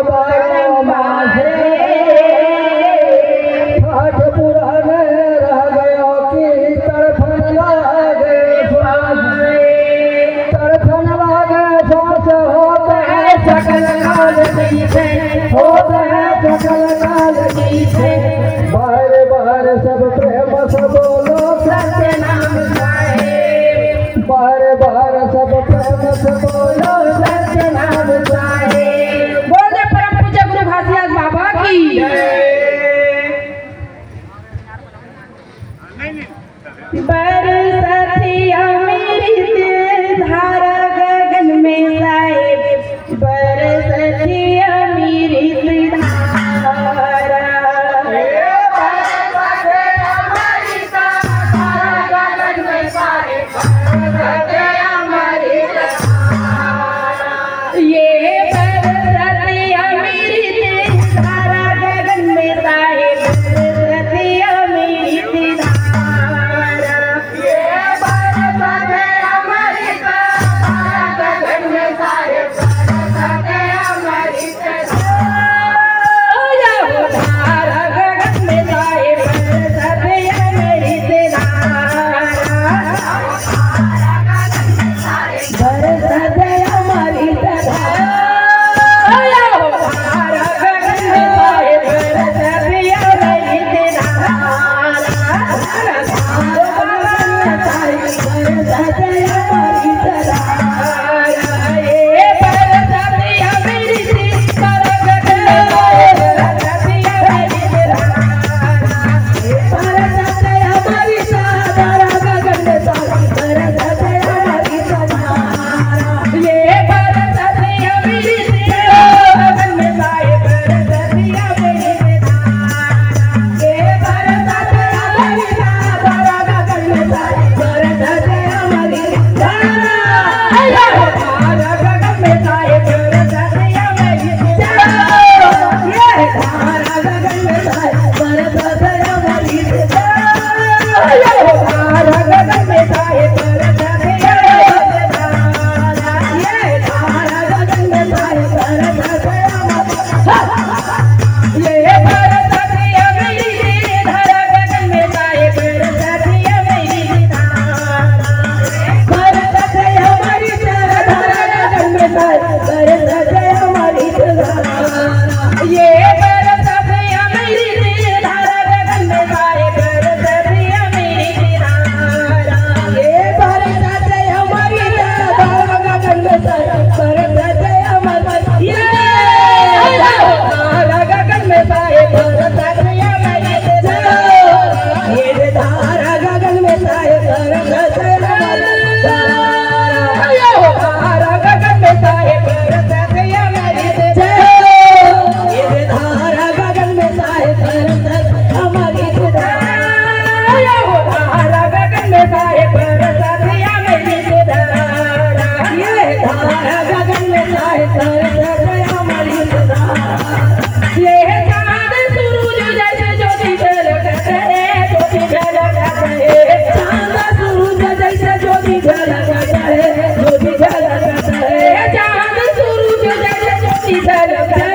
बारो मासे ठाठ पुराने रह गयो की तड़फन लागे श्वास तड़फन लागे श्वास होते हैं सकल काल से होते हैं सकल काल से बार बार सब प्रेम से बोलो सत्य नाम साहेब बार बार सब प्रेम से बोलो सत्य नाम साहेब बोले परम पूज्य गुरु घासीदास बाबा की बरसतिया मेरी धारा गगन में साहेब बरसतिया मेरी धारा ये बरसतिया मेरी धारा गगन में साहेब बरसतिया मेरी धारा ये बरसतिया मेरी धारा गगन में साहेब बरसतिया मेरी धारा गगन में साहेब बरसतिया मेरी धारा बरसतिया मेरी चांद सूरज जैसे ज्योति झलकता है